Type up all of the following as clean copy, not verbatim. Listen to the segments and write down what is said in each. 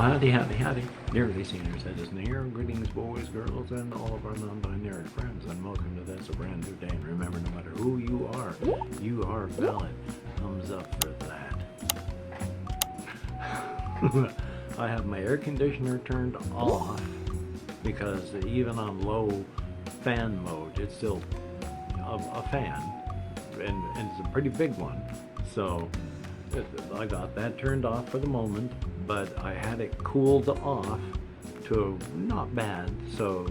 howdy, howdy, howdy. Dearly senior citizen here. Greetings, boys, girls, and all of our non-binary friends, and welcome to this, a brand new day. And remember, no matter who you are valid. Thumbs up for that. I have my air conditioner turned off because even on low fan mode, it's still a fan, and it's a pretty big one. So I got that turned off for the moment, but I had it cooled off to not bad, so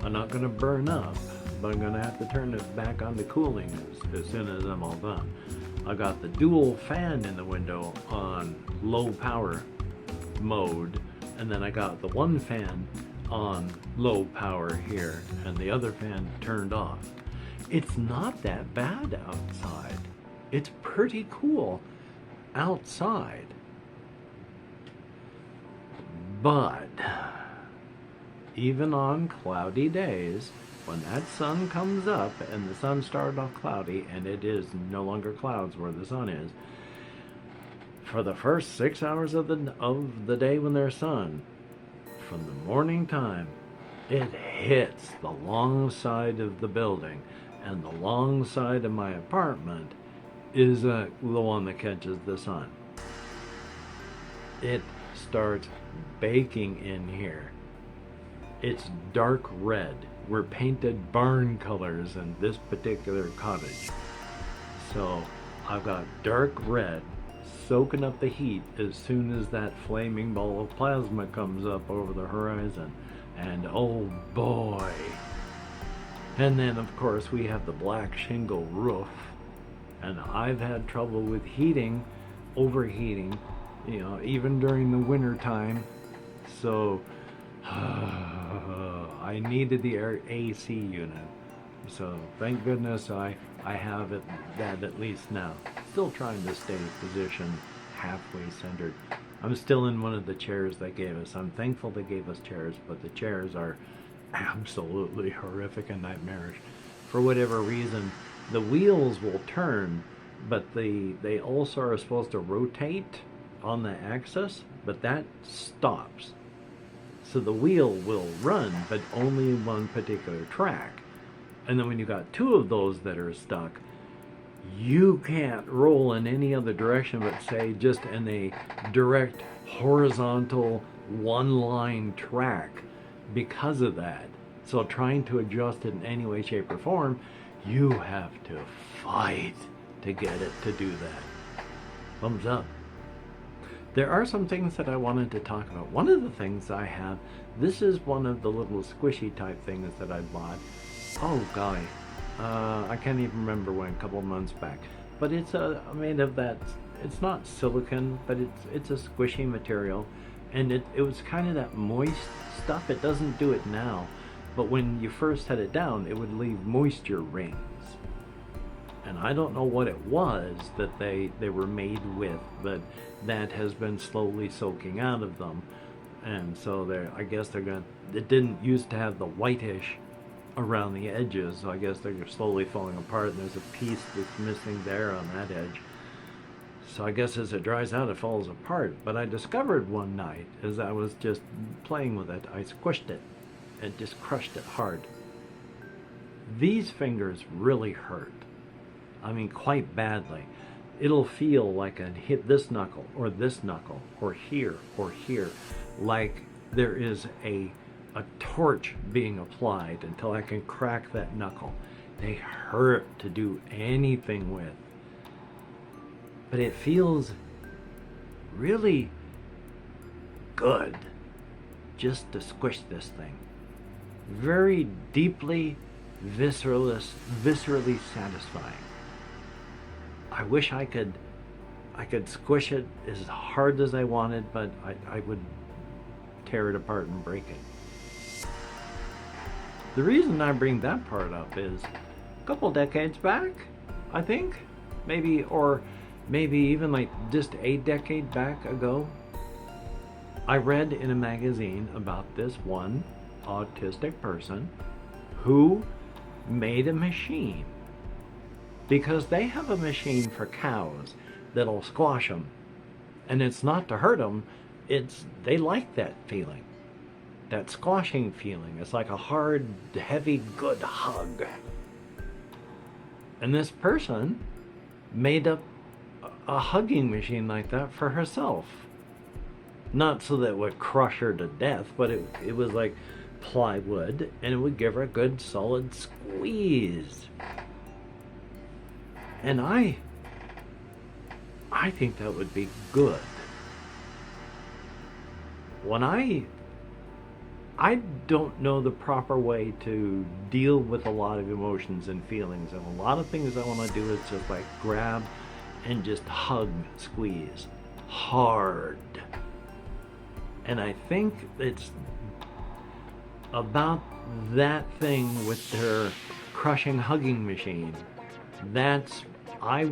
I'm not going to burn up, but I'm going to have to turn it back on to cooling as soon as I'm all done. I got the dual fan in the window on low power mode, and then I got the one fan on low power here and the other fan turned off. It's not that bad outside. It's pretty cool outside, but even on cloudy days, when that sun comes up, and the sun started off cloudy and it is no longer clouds where the sun is, for the first 6 hours of the day when there's sun, from the morning time, it hits the long side of the building, and the long side of my apartment is the one that catches the sun. It starts baking in here. It's dark red. We're painted barn colors in this particular cottage. So I've got dark red soaking up the heat as soon as that flaming ball of plasma comes up over the horizon. And oh boy. And then of course we have the black shingle roof. And I've had trouble with heating, overheating, even during the winter time. So I needed the AC unit. So thank goodness I have that at least now. Still trying to stay positioned halfway centered. I'm still in one of the chairs they gave us. I'm thankful they gave us chairs, but the chairs are absolutely horrific and nightmarish. For whatever reason, the wheels will turn, but they also are supposed to rotate on the axis, but that stops. So the wheel will run, but only in one particular track. And then when you got two of those that are stuck, you can't roll in any other direction but say just in a direct horizontal one-line track because of that. So trying to adjust it in any way, shape, or form, you have to fight to get it to do that. Thumbs up. There are some things that I wanted to talk about. One of the things I have, this is one of the little squishy type things that I bought. Oh golly, I can't even remember when, a couple months back. But it's made of that, it's not silicone, but it's a squishy material. And it was kind of that moist stuff. It doesn't do it now. But when you first set it down, it would leave moisture rings. And I don't know what it was that they were made with, but that has been slowly soaking out of them. And so I guess it didn't used to have the whitish around the edges, so I guess they're slowly falling apart, and there's a piece that's missing there on that edge. So I guess as it dries out, it falls apart. But I discovered one night, as I was just playing with it, I squished it and just crushed it hard. These fingers really hurt. I mean, quite badly. It'll feel like I hit this knuckle, or here, like there is a torch being applied until I can crack that knuckle. They hurt to do anything with. But it feels really good just to squish this thing. Very deeply, viscerally satisfying. I wish I could squish it as hard as I wanted, but I would tear it apart and break it. The reason I bring that part up is a couple decades back, I think, maybe even like just a decade back ago, I read in a magazine about this one autistic person who made a machine, because they have a machine for cows that'll squash them, and it's not to hurt them, they like that feeling, that squashing feeling. It's like a hard, heavy, good hug. And this person made up a hugging machine like that for herself. Not so that it would crush her to death, but it was like plywood, and it would give her a good solid squeeze. And I think that would be good. When I don't know the proper way to deal with a lot of emotions and feelings, and a lot of things I want to do is just like grab and just hug, squeeze hard. And I think it's about that thing with her crushing hugging machine. I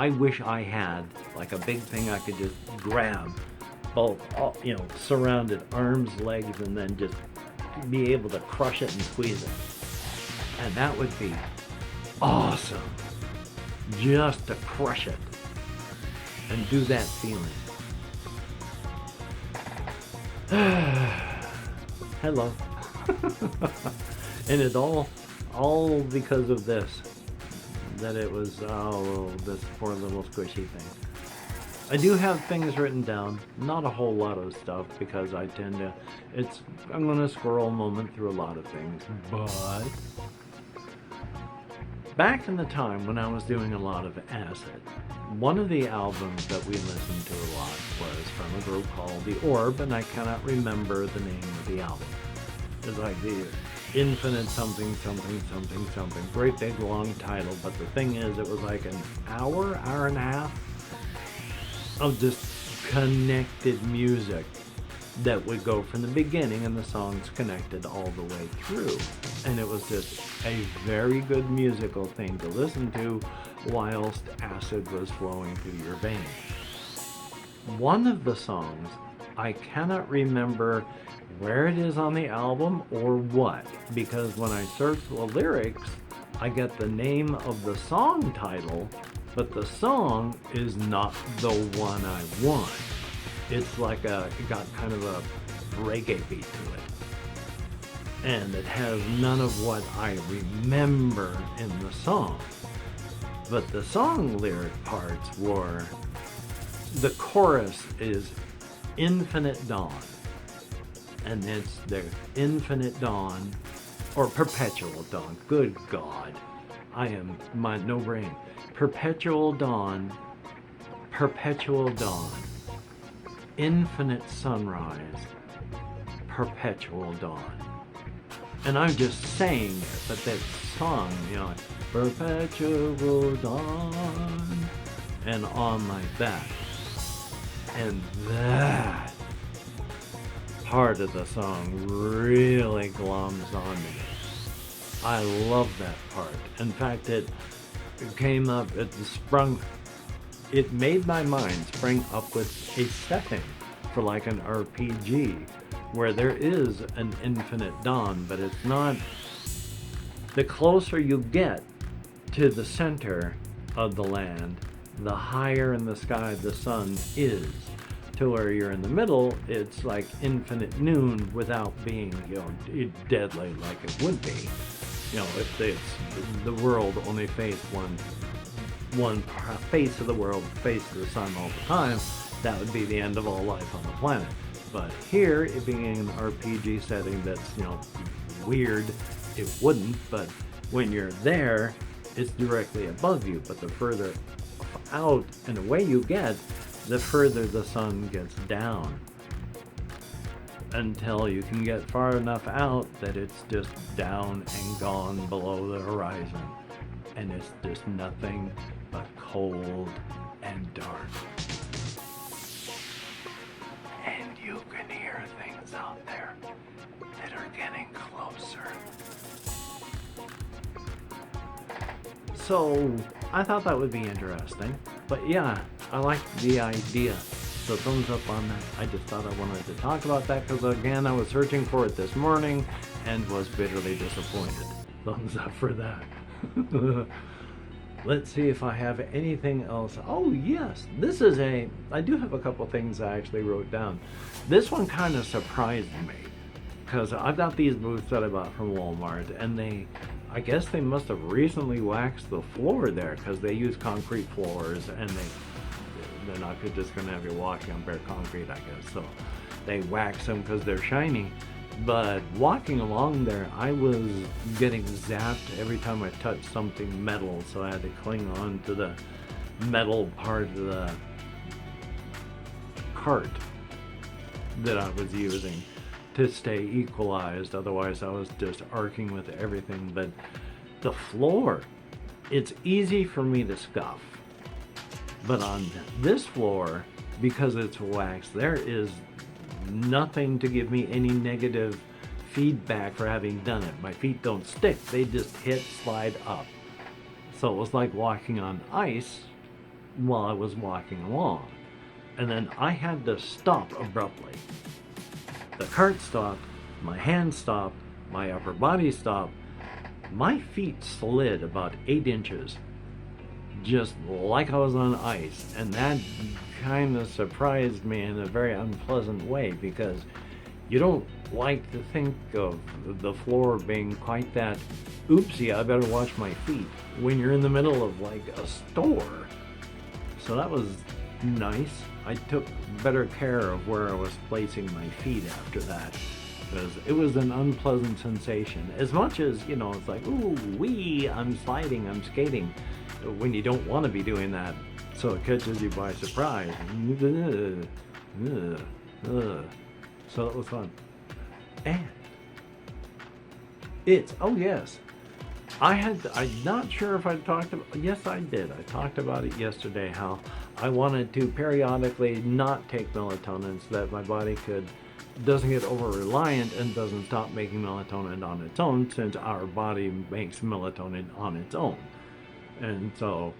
wish I had like a big thing I could just grab, both, surrounded arms, legs, and then just be able to crush it and squeeze it. And that would be awesome. Just to crush it and do that feeling. Hello. And it's all because of this. That it was, this poor little squishy thing. I do have things written down, not a whole lot of stuff, because I tend to, I'm going to squirrel moment through a lot of things, but back in the time when I was doing a lot of acid, one of the albums that we listened to a lot was from a group called The Orb, and I cannot remember the name of the album. It's like the Infinite something, something, something, something. Great big long title, but the thing is, it was like an hour and a half of just connected music that would go from the beginning, and the songs connected all the way through. And it was just a very good musical thing to listen to whilst acid was flowing through your veins. One of the songs, I cannot remember where it is on the album or what, because when I search the lyrics, I get the name of the song title, but the song is not the one I want. It's like it got kind of a reggae beat to it. And it has none of what I remember in the song. But the song lyric parts were, the chorus is Infinite Dawn. And it's the Infinite Dawn, or Perpetual Dawn. Good God. No brain. Perpetual Dawn, Infinite Sunrise, Perpetual Dawn. And I'm just saying it, but that song, Perpetual Dawn, and on like that. And that part of the song really gloms on me. I love that part. In fact, it came up, it made my mind spring up with a setting for like an RPG where there is an infinite dawn, but it's not. The closer you get to the center of the land, the higher in the sky the sun is. To where you're in the middle, it's like infinite noon without being, deadly like it would be. If the world only faced one face of the world, face of the sun all the time, that would be the end of all life on the planet. But here, it being an RPG setting that's, weird, it wouldn't, but when you're there, it's directly above you. But the further out and away you get, the further the sun gets down, until you can get far enough out that it's just down and gone below the horizon, and it's just nothing but cold and dark. And you can hear things out there that are getting closer. So I thought that would be interesting, but yeah, I like the idea. So thumbs up on that. I just thought I wanted to talk about that because, again, I was searching for it this morning and was bitterly disappointed. Thumbs up for that. Let's see if I have anything else. Oh, yes. I do have a couple things I actually wrote down. This one kind of surprised me because I've got these boots that I bought from Walmart, and I guess they must have recently waxed the floor there because they use concrete floors, and they're not just going to have you walking on bare concrete, I guess. So they wax them because they're shiny. But walking along there, I was getting zapped every time I touched something metal, so I had to cling on to the metal part of the cart that I was using to stay equalized. Otherwise, I was just arcing with everything. But the floor, it's easy for me to scuff. But on this floor, because it's wax, there is nothing to give me any negative feedback for having done it. My feet don't stick, they just slide up. So it was like walking on ice while I was walking along. And then I had to stop abruptly. The cart stopped, my hand stopped, my upper body stopped, my feet slid about 8 inches, just like I was on ice, and that kind of surprised me in a very unpleasant way, because you don't like to think of the floor being quite that oopsie, I better watch my feet, when you're in the middle of like a store. So that was nice. I took better care of where I was placing my feet after that, because it was an unpleasant sensation. As much as, it's like, ooh wee, I'm sliding, I'm skating, when you don't want to be doing that, so it catches you by surprise. So that was fun. And oh yes, I'm not sure if I talked about, yes I did. I talked about it yesterday, how I wanted to periodically not take melatonin so that my body doesn't get over reliant and doesn't stop making melatonin on its own, since our body makes melatonin on its own. And so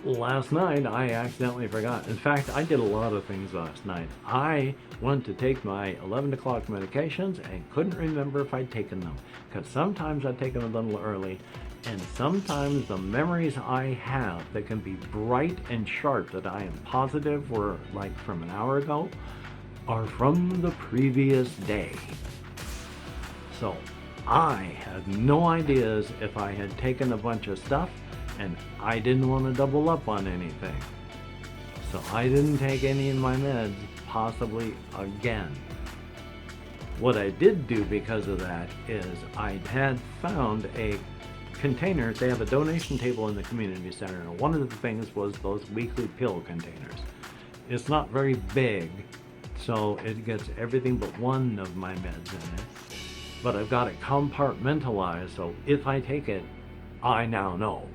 last night I accidentally forgot. In fact, I did a lot of things last night. I went to take my 11 o'clock medications and couldn't remember if I'd taken them, because sometimes I'd taken them a little early, and sometimes the memories I have that can be bright and sharp that I am positive were like from an hour ago are from the previous day. So I had no ideas if I had taken a bunch of stuff, and I didn't want to double up on anything. So I didn't take any of my meds, possibly again. What I did do because of that is I had found a container. They have a donation table in the community center, and one of the things was those weekly pill containers. It's not very big, so it gets everything but one of my meds in it. But I've got it compartmentalized, so if I take it, I now know.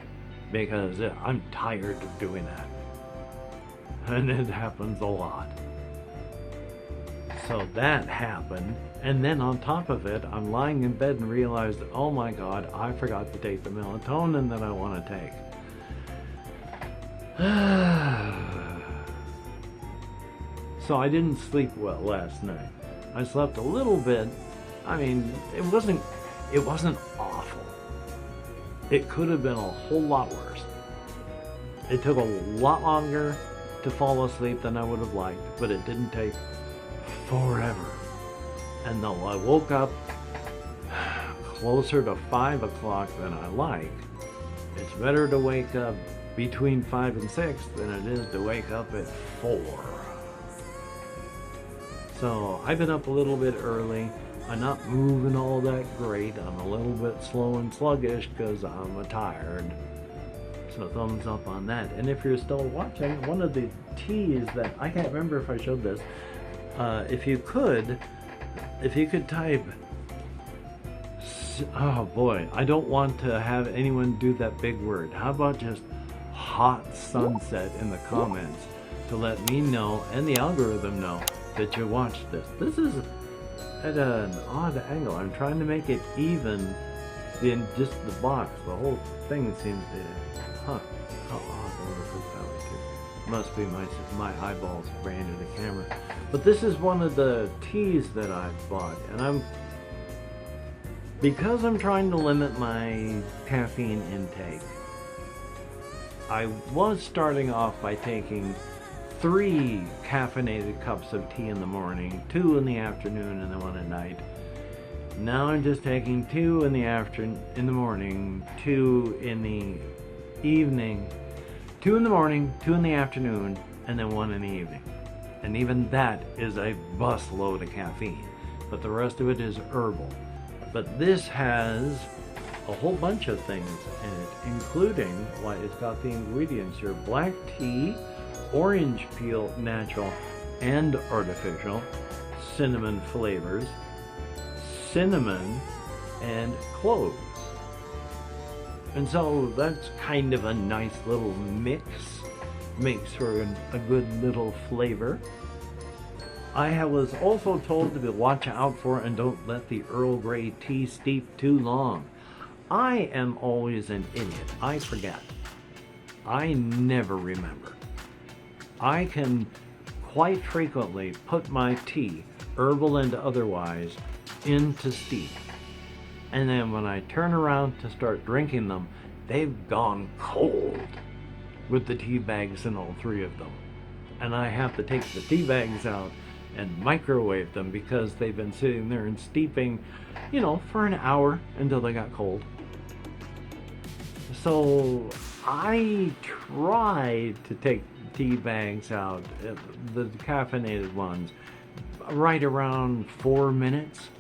Because I'm tired of doing that. And it happens a lot. So that happened. And then on top of it, I'm lying in bed and realized, oh my God, I forgot to take the melatonin that I want to take. So I didn't sleep well last night. I slept a little bit. I mean, it wasn't awful. It could have been a whole lot worse. It took a lot longer to fall asleep than I would have liked, but it didn't take forever. And though I woke up closer to 5 o'clock than I like, it's better to wake up between 5 and 6 than it is to wake up at 4. So I've been up a little bit early. I'm not moving all that great. I'm a little bit slow and sluggish because I'm tired. So thumbs up on that. And if you're still watching, one of the teas that, I can't remember if I showed this, if you could type, oh boy, I don't want to have anyone do that big word. How about just hot sunset in the comments to let me know and the algorithm know that you watched this. This is at an odd angle. I'm trying to make it even in just the box. The whole thing seems to, how odd was this that way too. Must be my eyeballs ran into the camera. But this is one of the teas that I've bought, and because I'm trying to limit my caffeine intake, I was starting off by taking 3 caffeinated cups of tea in the morning, 2 in the afternoon, and then 1 at night. Now I'm just taking 2 in the morning, 2 in the evening, 2 in the morning, 2 in the afternoon, and then 1 in the evening. And even that is a busload of caffeine, but the rest of it is herbal. But this has a whole bunch of things in it, including, well, it's got the ingredients here: black tea, orange peel, natural and artificial, cinnamon flavors, cinnamon, and cloves. And so that's kind of a nice little mix. Makes for a good little flavor. I was also told to watch out for and don't let the Earl Grey tea steep too long. I am always an idiot. I forget. I never remember. I can quite frequently put my tea, herbal and otherwise, into steep. And then when I turn around to start drinking them, they've gone cold with the tea bags in all 3 of them. And I have to take the tea bags out and microwave them because they've been sitting there and steeping, for an hour until they got cold. So I tried to take tea bags out, the caffeinated ones, right around 4 minutes.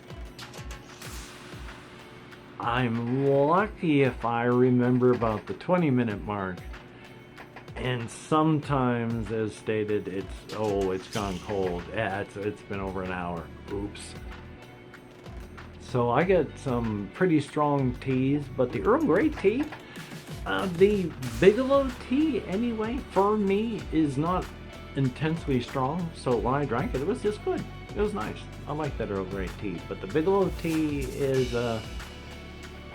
I'm lucky if I remember about the 20-minute mark. And sometimes, as stated, it's gone cold. Yeah, it's been over an hour. Oops. So I get some pretty strong teas, but the Earl Grey tea, the Bigelow tea anyway, for me, is not intensely strong. So when I drank it, it was just good. It was nice. I like that Earl Grey tea, but the Bigelow tea is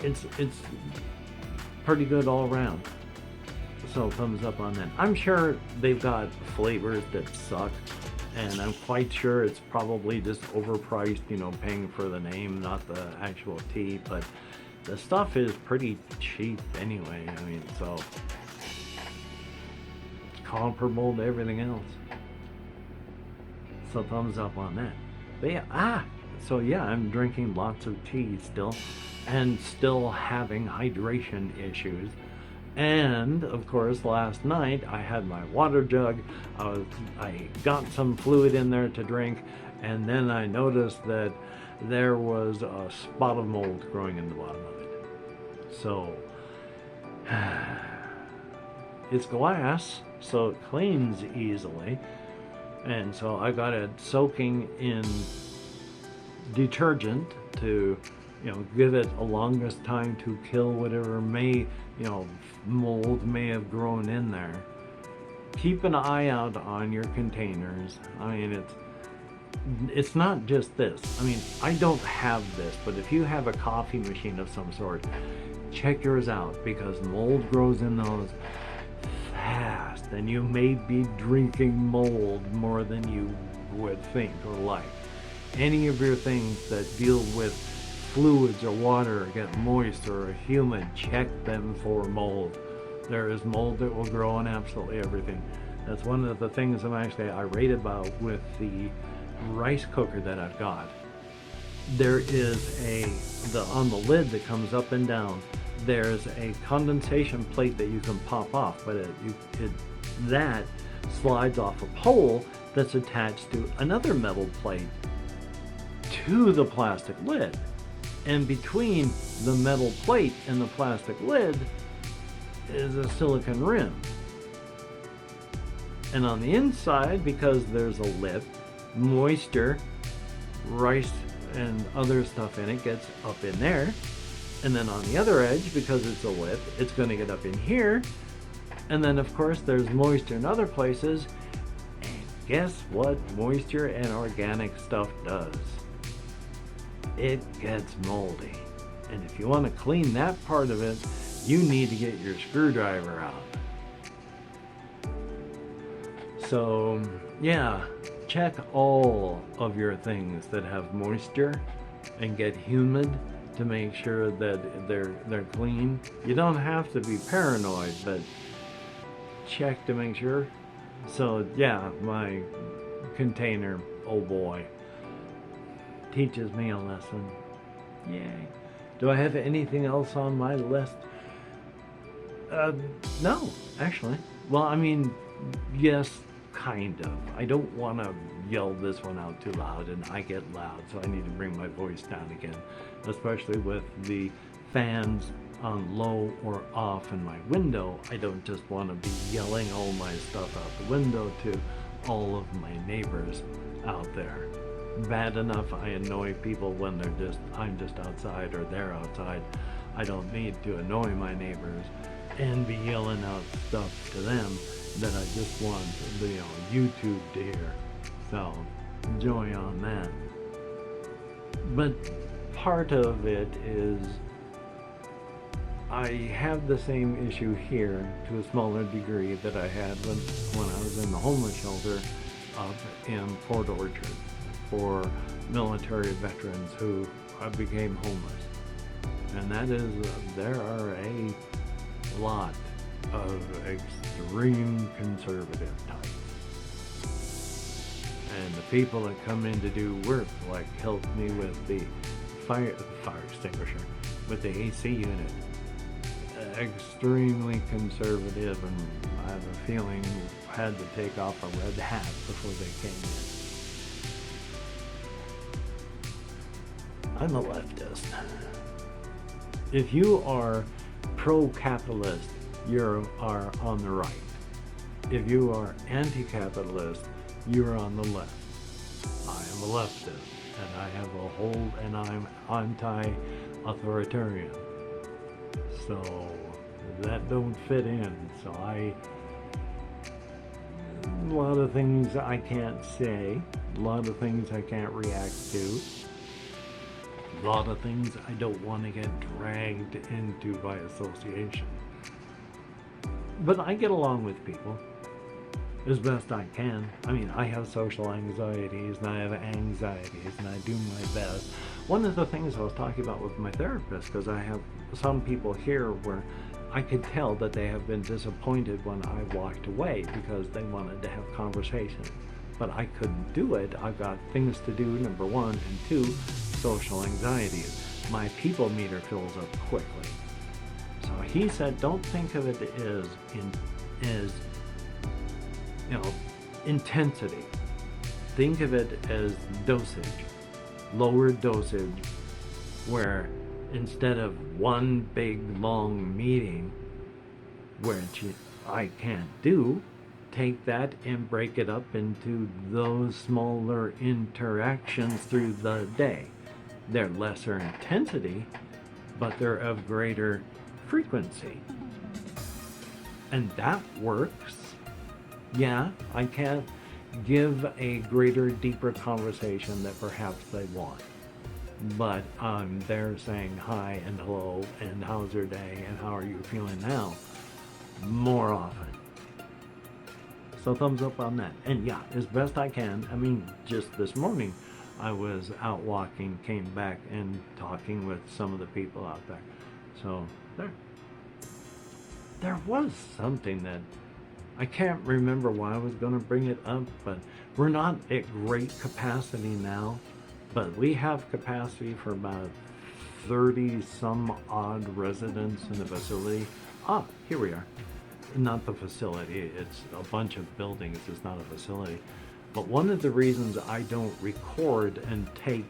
it's pretty good all around. So thumbs up on that. I'm sure they've got flavors that suck, and I'm quite sure it's probably just overpriced, paying for the name, not the actual tea, but the stuff is pretty cheap anyway. I mean, so it's comparable to everything else. So thumbs up on that. But yeah, I'm drinking lots of tea still, and still having hydration issues. And of course, last night I had my water jug. I got some fluid in there to drink, and then I noticed that there was a spot of mold growing in the bottom of it. So it's glass, so it cleans easily, and so I got it soaking in detergent to give it a longest time to kill whatever mold may have grown in there. Keep an eye out on your containers. I mean, it's not just this. I mean, I don't have this, but if you have a coffee machine of some sort, check yours out, because mold grows in those fast, and you may be drinking mold more than you would think or like. Any of your things that deal with fluids or water, get moist or humid, check them for mold. There is mold that will grow in absolutely everything. That's one of the things I'm actually irate about with the rice cooker that I've got. There is on the lid that comes up and down, there's a condensation plate that you can pop off, but that slides off a pole that's attached to another metal plate to the plastic lid. And between the metal plate and the plastic lid is a silicone rim. And on the inside, because there's a lip, moisture, rice and other stuff in it gets up in there. And then on the other edge, because it's a lip, it's going to get up in here. And then of course there's moisture in other places. And guess what moisture and organic stuff does? It gets moldy. And if you want to clean that part of it, you need to get your screwdriver out. So yeah, check all of your things that have moisture and get humid to make sure that they're clean. You don't have to be paranoid, but check to make sure. So yeah, my container, oh boy, teaches me a lesson. Yay. Do I have anything else on my list? No, actually. Well, I mean, yes, kind of. I don't want to yell this one out too loud, and I get loud, so I need to bring my voice down again, especially with the fans on low or off in my window. I don't just want to be yelling all my stuff out the window to all of my neighbors out there. Bad enough I annoy people when I'm just outside or they're outside. I don't need to annoy my neighbors and be yelling out stuff to them that I just want YouTube to hear. So enjoy on that. But part of it is I have the same issue here to a smaller degree that I had when I was in the homeless shelter up in Port Orchard for military veterans who became homeless. And that is, there are a lot of extreme conservative types. And the people that come in to do work, like help me with the fire extinguisher, with the AC unit, extremely conservative, and I have a feeling had to take off a red hat before they came in. I'm a leftist. If you are pro-capitalist, you are on the right. If you are anti-capitalist, you're on the left. I am a leftist, and I have a hold, and I'm anti-authoritarian. So that don't fit in. So a lot of things I can't say, a lot of things I can't react to, a lot of things I don't want to get dragged into by association. But I get along with people as best I can. I mean, I have social anxieties and I have anxieties and I do my best. One of the things I was talking about with my therapist, because I have some people here where I could tell that they have been disappointed when I walked away because they wanted to have conversations. But I couldn't do it. I've got things to do, number one, and two, social anxieties. My people meter fills up quickly. So he said, don't think of it as intensity. Think of it as dosage, lower dosage, where instead of one big long meeting, which I can't do, take that and break it up into those smaller interactions through the day. They're lesser intensity, but they're of greater frequency. And that works. Yeah, I can't give a greater, deeper conversation that perhaps they want. But I'm there saying hi and hello and how's your day and how are you feeling now more often. So thumbs up on that. And yeah, as best I can. I mean, just this morning I was out walking, came back and talking with some of the people out there. So there was something that I can't remember why I was going to bring it up, but we're not at great capacity now, but we have capacity for about 30 some odd residents in the facility. Ah, here we are. Not the facility, it's a bunch of buildings, it's not a facility. But one of the reasons I don't record and take,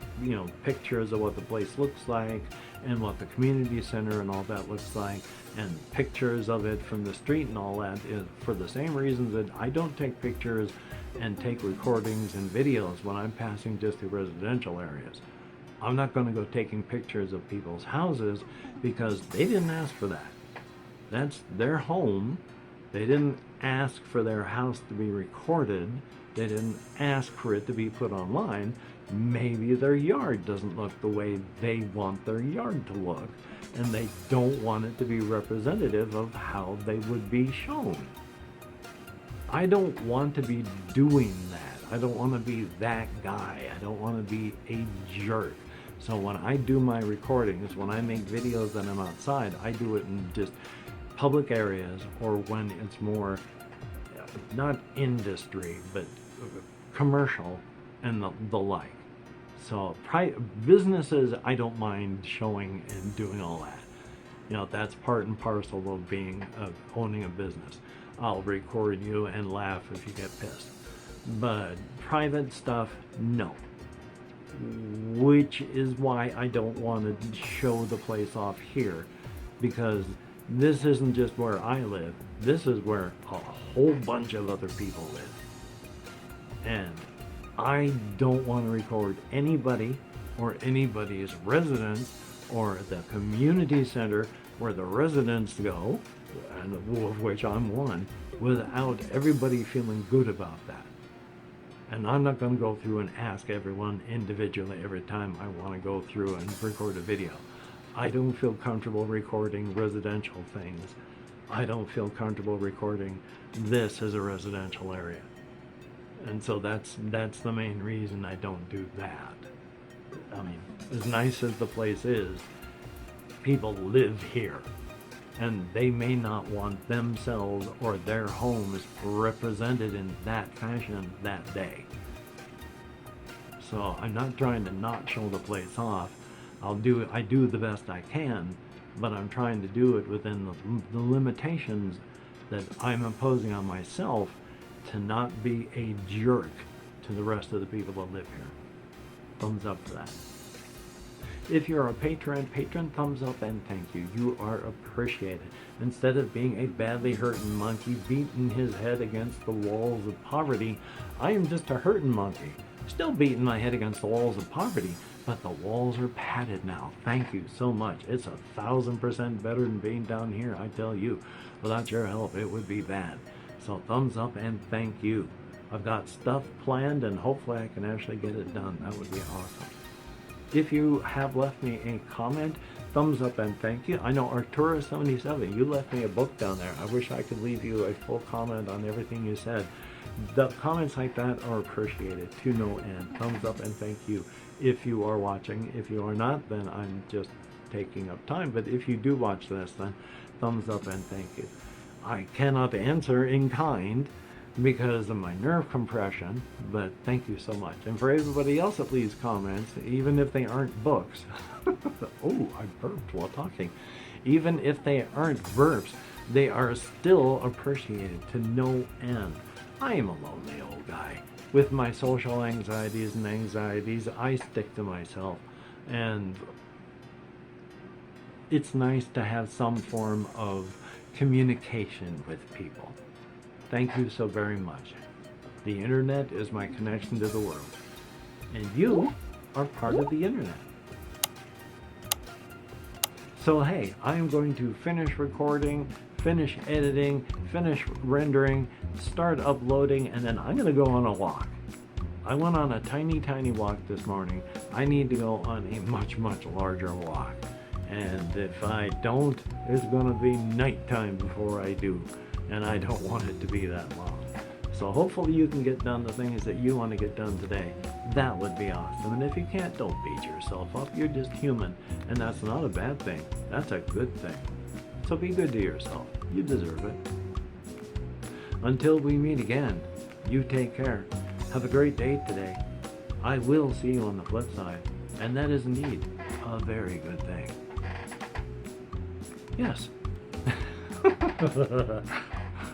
pictures of what the place looks like and what the community center and all that looks like and pictures of it from the street and all that is for the same reasons that I don't take pictures and take recordings and videos when I'm passing just through residential areas. I'm not going to go taking pictures of people's houses because they didn't ask for that. That's their home. They didn't ask for their house to be recorded. They didn't ask for it to be put online. Maybe their yard doesn't look the way they want their yard to look, and they don't want it to be representative of how they would be shown. I don't want to be doing that. I don't want to be that guy. I don't want to be a jerk. So when I do my recordings, when I make videos that I'm outside, I do it in just public areas or when it's more not industry, but commercial and the like. So businesses, I don't mind showing and doing all that. You know, that's part and parcel of owning a business. I'll record you and laugh if you get pissed. But private stuff, no. Which is why I don't want to show the place off here, because this isn't just where I live. This is where a whole bunch of other people live. And I don't want to record anybody or anybody's residence or the community center where the residents go, and of which I'm one, without everybody feeling good about that. And I'm not going to go through and ask everyone individually every time I want to go through and record a video. I don't feel comfortable recording residential things. I don't feel comfortable recording this as a residential area. And so that's the main reason I don't do that. I mean, as nice as the place is, people live here. And they may not want themselves or their homes represented in that fashion that day. So I'm not trying to not show the place off. I do the best I can, but I'm trying to do it within the limitations that I'm imposing on myself to not be a jerk to the rest of the people that live here. Thumbs up for that. If you're a patron, thumbs up and thank you. You are appreciated. Instead of being a badly hurting monkey beating his head against the walls of poverty, I am just a hurting monkey. Still beating my head against the walls of poverty, but the walls are padded now. Thank you so much. It's 1,000% better than being down here, I tell you. Without your help, it would be bad. So thumbs up and thank you. I've got stuff planned and hopefully I can actually get it done. That would be awesome. If you have left me a comment, thumbs up and thank you. I know Artura77, you left me a book down there. I wish I could leave you a full comment on everything you said. The comments like that are appreciated to no end. Thumbs up and thank you if you are watching. If you are not, then I'm just taking up time. But if you do watch this, then thumbs up and thank you. I cannot answer in kind because of my nerve compression, but thank you so much. And for everybody else that leaves comments, even if they aren't books, oh, I burped while talking. Even if they aren't burps, they are still appreciated to no end. I am a lonely old guy. With my social anxieties and anxieties, I stick to myself. And it's nice to have some form of communication with people. Thank you so very much. The internet is my connection to the world. And you are part of the internet. So hey, I am going to finish recording, finish editing, finish rendering, start uploading, and then I'm going to go on a walk. I went on a tiny walk this morning. I need to go on a much larger walk. And if I don't, it's going to be nighttime before I do. And I don't want it to be that long. So hopefully you can get done the things that you want to get done today. That would be awesome. And if you can't, don't beat yourself up. You're just human. And that's not a bad thing. That's a good thing. So be good to yourself. You deserve it. Until we meet again, you take care. Have a great day today. I will see you on the flip side. And that is indeed a very good thing. Yes.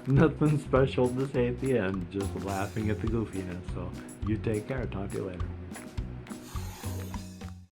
Nothing special to say at the end, just laughing at the goofiness. So you take care. Talk to you later.